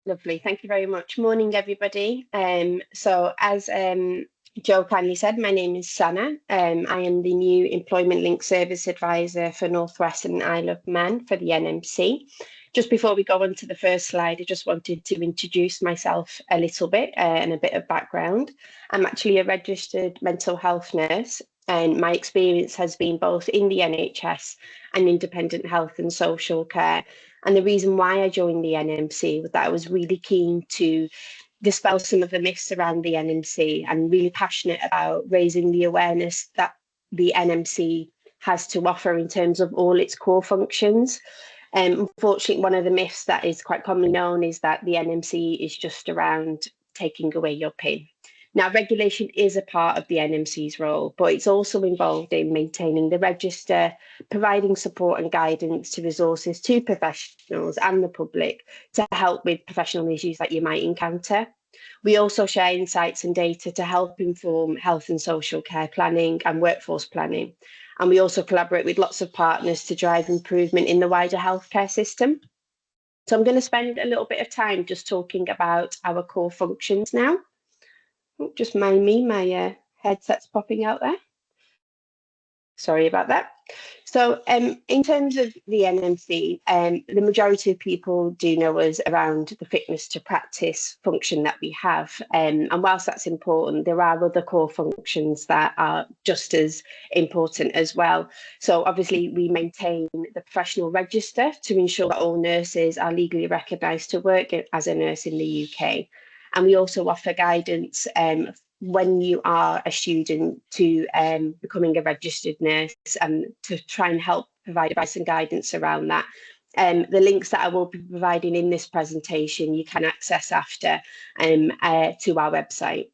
Lovely. Thank you very much. Morning, everybody. So as Joe kindly said, my name is Sana. I am the new Employment Link Service Advisor for North West and Isle of Man for the NMC. Just before we go on to the first slide, I just wanted to introduce myself a little bit and a bit of background. I'm actually a registered mental health nurse, and my experience has been both in the NHS and independent health and social care. And the reason why I joined the NMC was that I was really keen to dispel some of the myths around the NMC and really passionate about raising the awareness that the NMC has to offer in terms of all its core functions. Unfortunately, one of the myths that is quite commonly known is that the NMC is just around taking away your PIN. Now, regulation is a part of the NMC's role, but it's also involved in maintaining the register, providing support and guidance to resources to professionals and the public to help with professional issues that you might encounter. We also share insights and data to help inform health and social care planning and workforce planning. And we also collaborate with lots of partners to drive improvement in the wider healthcare system. So I'm going to spend a little bit of time just talking about our core functions now. Oh, just mind me, my headset's popping out there. Sorry about that. So in terms of the NMC, the majority of people do know us around the fitness to practice function that we have. And whilst that's important, there are other core functions that are just as important as well. So obviously we maintain the professional register to ensure that all nurses are legally recognised to work as a nurse in the UK. And we also offer guidance when you are a student to becoming a registered nurse and to try and help provide advice and guidance around that. The links that I will be providing in this presentation you can access after to our website.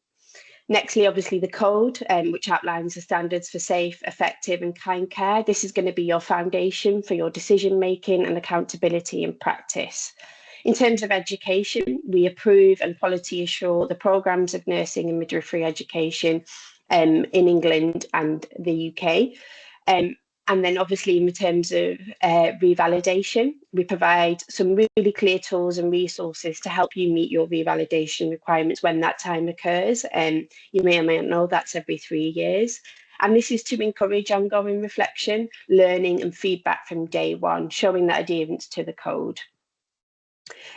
Nextly, obviously, the code, which outlines the standards for safe, effective and kind care. This is going to be your foundation for your decision making and accountability in practice. In terms of education, we approve and quality assure the programmes of nursing and midwifery education in England and the UK. And then obviously in terms of revalidation, we provide some really clear tools and resources to help you meet your revalidation requirements when that time occurs. You may or may not know that's every 3 years. And this is to encourage ongoing reflection, learning and feedback from day one, showing that adherence to the code.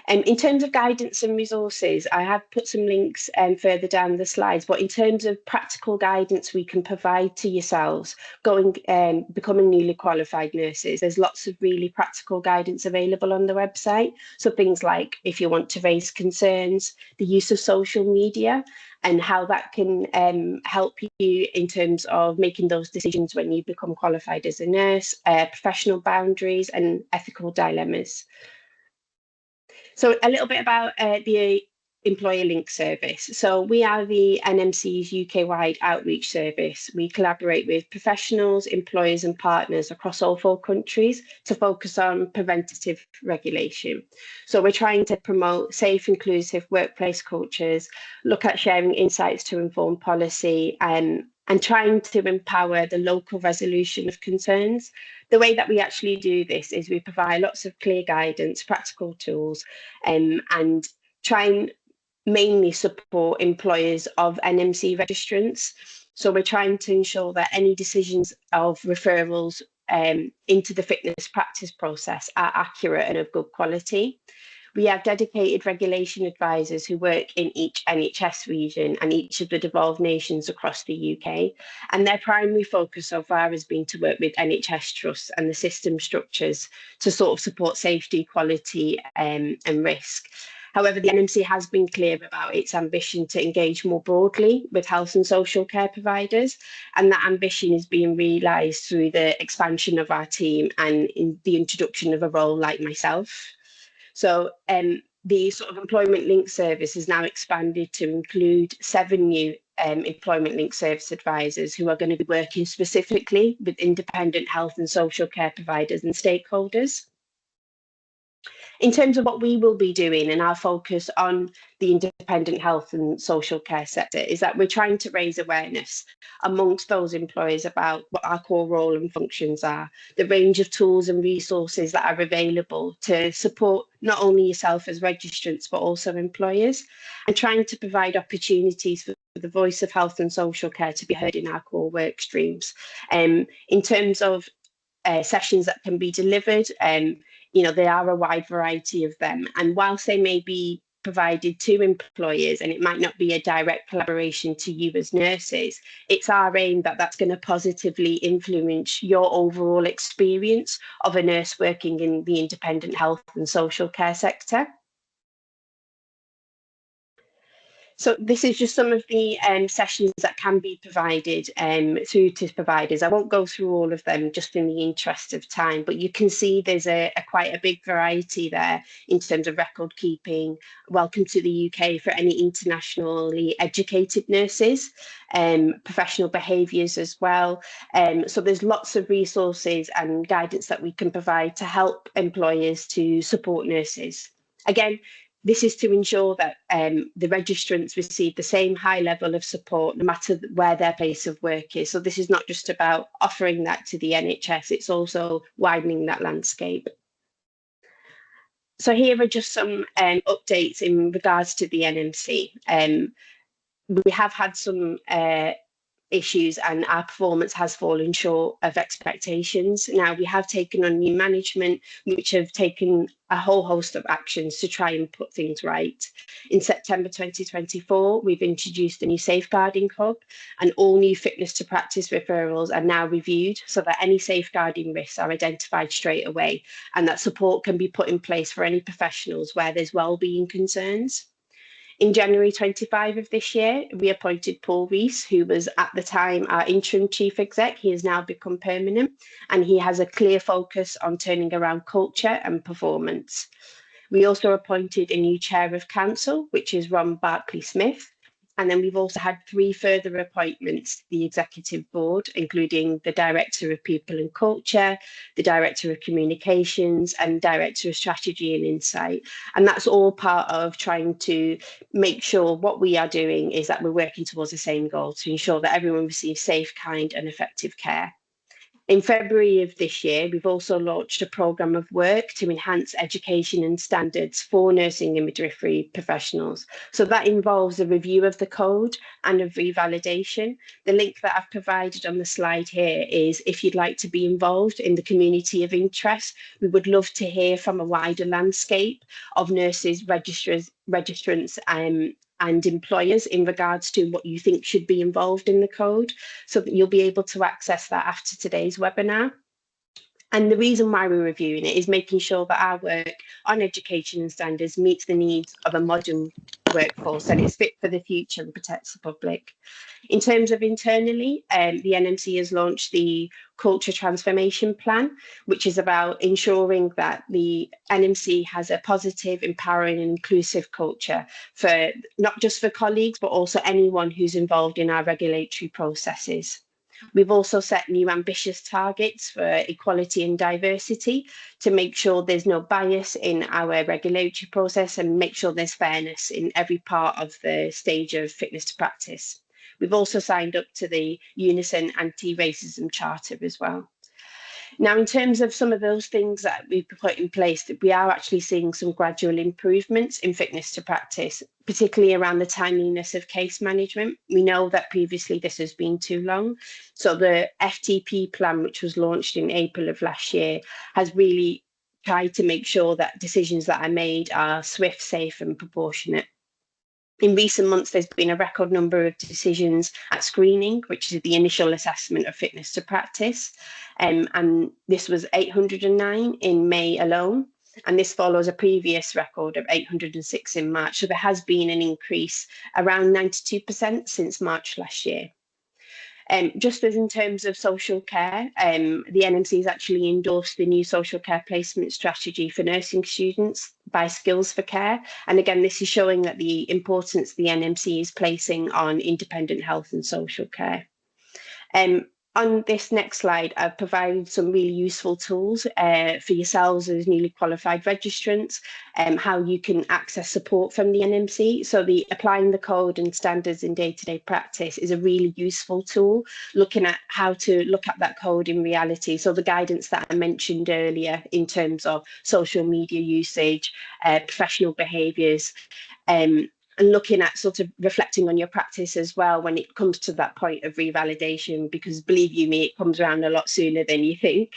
In terms of guidance and resources, I have put some links further down the slides, but in terms of practical guidance we can provide to yourselves becoming newly qualified nurses, there's lots of really practical guidance available on the website. So things like if you want to raise concerns, the use of social media and how that can help you in terms of making those decisions when you become qualified as a nurse, professional boundaries and ethical dilemmas. So a little bit about the Employer Link service. So we are the NMC's UK-wide outreach service. We collaborate with professionals, employers and partners across all 4 countries to focus on preventative regulation. So we're trying to promote safe, inclusive workplace cultures, look at sharing insights to inform policy and trying to empower the local resolution of concerns. The way that we actually do this is we provide lots of clear guidance, practical tools, and try and mainly support employers of NMC registrants. So we're trying to ensure that any decisions of referrals into the fitness practice process are accurate and of good quality. We have dedicated regulation advisors who work in each NHS region and each of the devolved nations across the UK. And their primary focus so far has been to work with NHS trusts and the system structures to sort of support safety, quality and risk. However, the NMC has been clear about its ambition to engage more broadly with health and social care providers, and that ambition is being realised through the expansion of our team and in the introduction of a role like myself. So the sort of employment link service is now expanded to include 7 new employment link service advisors who are going to be working specifically with independent health and social care providers and stakeholders. In terms of what we will be doing and our focus on the independent health and social care sector is that we're trying to raise awareness amongst those employers about what our core role and functions are, the range of tools and resources that are available to support not only yourself as registrants, but also employers, and trying to provide opportunities for the voice of health and social care to be heard in our core work streams. In terms of sessions that can be delivered, there are a wide variety of them. And whilst they may be provided to employers and it might not be a direct collaboration to you as nurses, it's our aim that that's going to positively influence your overall experience of a nurse working in the independent health and social care sector. So this is just some of the sessions that can be provided through to providers. I won't go through all of them just in the interest of time, but you can see there's quite a big variety there in terms of record keeping, welcome to the UK for any internationally educated nurses, professional behaviours as well. So there's lots of resources and guidance that we can provide to help employers to support nurses. Again, this is to ensure that the registrants receive the same high level of support no matter where their place of work is. So this is not just about offering that to the NHS, it's also widening that landscape. So here are just some updates in regards to the NMC. We have had some issues and our performance has fallen short of expectations. Now we have taken on new management, which have taken a whole host of actions to try and put things right. In September 2024, we've introduced a new safeguarding hub and all new fitness to practice referrals are now reviewed so that any safeguarding risks are identified straight away and that support can be put in place for any professionals where there's wellbeing concerns. In January 25 of this year, we appointed Paul Rees, who was at the time our interim chief exec. He has now become permanent and he has a clear focus on turning around culture and performance. We also appointed a new chair of council, which is Ron Barclay-Smith. And then we've also had 3 further appointments to the executive board, including the director of people and culture, the director of communications and director of strategy and insight. And that's all part of trying to make sure what we are doing is that we're working towards the same goal to ensure that everyone receives safe, kind and effective care. In February of this year, we've also launched a programme of work to enhance education and standards for nursing and midwifery professionals. So that involves a review of the code and a revalidation. The link that I've provided on the slide here is if you'd like to be involved in the community of interest. We would love to hear from a wider landscape of nurses, registrants, and employers in regards to what you think should be involved in the code, so that you'll be able to access that after today's webinar. And the reason why we're reviewing it is making sure that our work on education and standards meets the needs of a modern workforce and it's fit for the future and protects the public. In terms of internally, the NMC has launched the Culture Transformation Plan, which is about ensuring that the NMC has a positive, empowering and inclusive culture for not just for colleagues, but also anyone who's involved in our regulatory processes. We've also set new ambitious targets for equality and diversity to make sure there's no bias in our regulatory process and make sure there's fairness in every part of the stage of fitness to practice. We've also signed up to the Unison Anti-Racism Charter as well. Now, in terms of some of those things that we've put in place, that we are actually seeing some gradual improvements in fitness to practice, particularly around the timeliness of case management. We know that previously this has been too long. So the FTP plan, which was launched in April of last year, has really tried to make sure that decisions that are made are swift, safe and proportionate. In recent months, there's been a record number of decisions at screening, which is the initial assessment of fitness to practice. And this was 809 in May alone. And this follows a previous record of 806 in March. So there has been an increase around 92% since March last year. Just as in terms of social care, the NMC has actually endorsed the new social care placement strategy for nursing students by Skills for Care. And again, this is showing that the importance the NMC is placing on independent health and social care. On this next slide, I've provided some really useful tools for yourselves as newly qualified registrants, how you can access support from the NMC. So the applying the code and standards in day-to-day practice is a really useful tool, looking at how to look at that code in reality. So the guidance that I mentioned earlier in terms of social media usage, professional behaviours, and looking at sort of reflecting on your practice as well when it comes to that point of revalidation, because believe you me, it comes around a lot sooner than you think.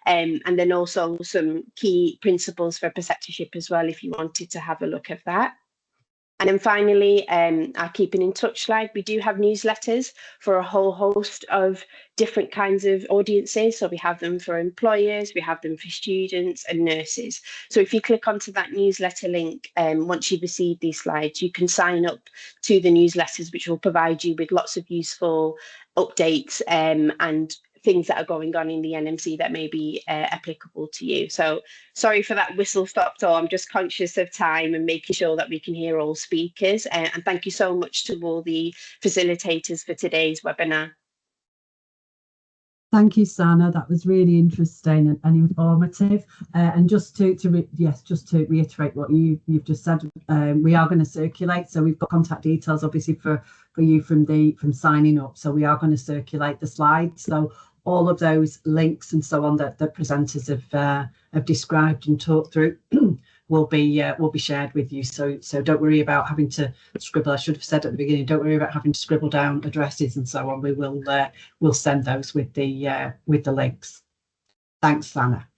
And then also some key principles for preceptorship as well, if you wanted to have a look at that. And then finally, our keeping in touch slide. We do have newsletters for a whole host of different kinds of audiences. So we have them for employers, we have them for students and nurses. So if you click onto that newsletter link, once you've received these slides, you can sign up to the newsletters, which will provide you with lots of useful updates and things that are going on in the NMC that may be applicable to you. So sorry for that whistle stop tour. I'm just conscious of time and making sure that we can hear all speakers. And thank you so much to all the facilitators for today's webinar. Thank you, Sana. That was really interesting and informative. And just to reiterate what you've just said, we are going to circulate. So we've got contact details, obviously, for you from signing up. So we are going to circulate the slides. So all of those links and so on that the presenters have described and talked through will be shared with you. So don't worry about having to scribble. I should have said at the beginning, don't worry about having to scribble down addresses and so on. We'll send those with the links. Thanks, Sana.